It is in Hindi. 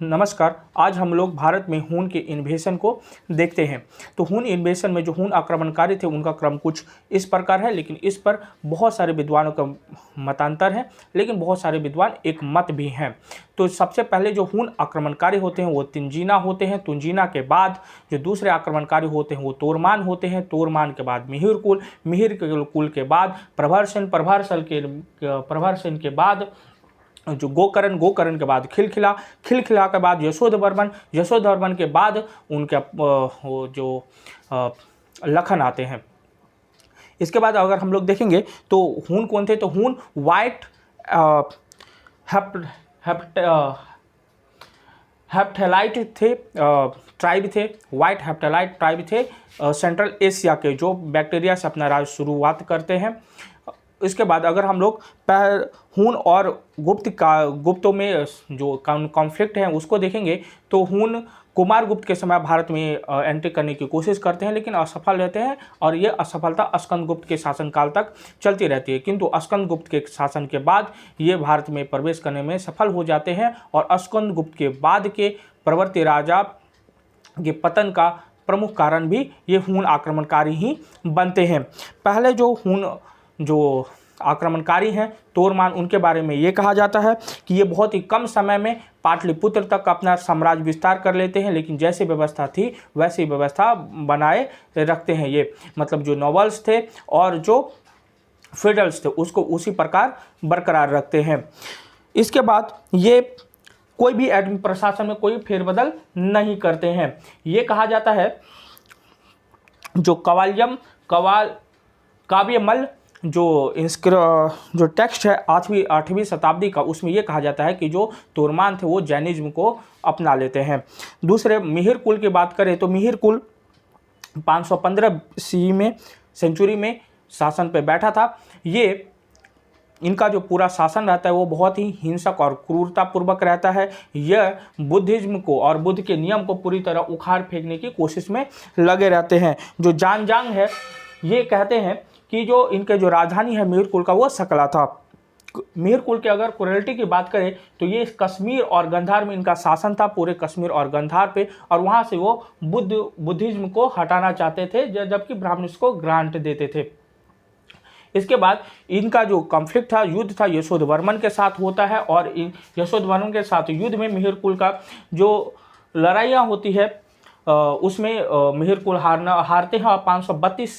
नमस्कार। आज हम लोग भारत में हून के इन्वेशन को देखते हैं। तो हून इन्वेशन में जो हून आक्रमणकारी थे उनका क्रम कुछ इस प्रकार है, लेकिन इस पर बहुत सारे विद्वानों का मतांतर है, लेकिन बहुत सारे विद्वान एक मत भी हैं। तो सबसे पहले जो हून आक्रमणकारी होते हैं वो तुंजीना होते हैं। तुंजीना के बाद जो दूसरे आक्रमणकारी होते हैं वो तोरमान होते हैं। तोरमान के बाद मिहिर कुल, मिहिर कुल के बाद प्रभरसेन, प्रभरसेन के बाद जो गोकर्ण, गोकर्ण के बाद खिलखिला, खिलखिला के बाद यशोधवर्मन, यशोधवर्मन के बाद उनके जो लखन आते हैं। इसके बाद अगर हम लोग देखेंगे तो हून कौन थे, तो हून वाइट हेप्टेलाइट थे, ट्राइब थे, वाइट हेप्टेलाइट ट्राइब थे, सेंट्रल एशिया के, जो बैक्टीरिया से अपना राज शुरुआत करते हैं। इसके बाद अगर हम लोग हून और गुप्तों में जो कॉन्फ्लिक्ट है उसको देखेंगे तो हून कुमार गुप्त के समय भारत में एंट्री करने की कोशिश करते हैं, लेकिन असफल रहते हैं और ये असफलता स्कंद गुप्त के शासनकाल तक चलती रहती है। किंतु स्कंद गुप्त के शासन के बाद ये भारत में प्रवेश करने में सफल हो जाते हैं और स्कंद गुप्त के बाद के प्रवर्ती राजा के पतन का प्रमुख कारण भी ये हून आक्रमणकारी ही बनते हैं। पहले जो हून जो आक्रमणकारी हैं तोरमान, उनके बारे में ये कहा जाता है कि ये बहुत ही कम समय में पाटलिपुत्र तक अपना साम्राज्य विस्तार कर लेते हैं, लेकिन जैसी व्यवस्था थी वैसी व्यवस्था बनाए रखते हैं। ये मतलब जो नॉवेल्स थे और जो फेडरल्स थे उसको उसी प्रकार बरकरार रखते हैं। इसके बाद ये कोई भी प्रशासन में कोई फेरबदल नहीं करते हैं। ये कहा जाता है जो काव्यमल जो टेक्स्ट है 8वीं शताब्दी का, उसमें यह कहा जाता है कि जो तोरमान थे वो जैनिज्म को अपना लेते हैं। दूसरे मिहिर कुल की बात करें तो मिहिर कुल 515 सेंचुरी में शासन पे बैठा था। ये इनका जो पूरा शासन रहता है वो बहुत ही हिंसक और क्रूरतापूर्वक रहता है। यह बुद्धिज्म को और बुद्ध के नियम को पूरी तरह उखाड़ फेंकने की कोशिश में लगे रहते हैं। जो जानजांग है ये कहते हैं कि जो इनके जो राजधानी है मिहिर कुल का वो सकला था। मिहिर कुल के अगर क्रुएल्टी की बात करें तो ये कश्मीर और गंधार में इनका शासन था, पूरे कश्मीर और गंधार पे, और वहाँ से वो बुद्धिज्म को हटाना चाहते थे, जबकि ब्राह्मण्स को ग्रांट देते थे। इसके बाद इनका जो कॉन्फ्लिक्ट था, युद्ध था, यशोधवर्मन के साथ होता है और यशोधवर्मन के साथ युद्ध में मिहिर कुल का जो लड़ाइयाँ होती है उसमें मिहिर कुल हारते हैं और 532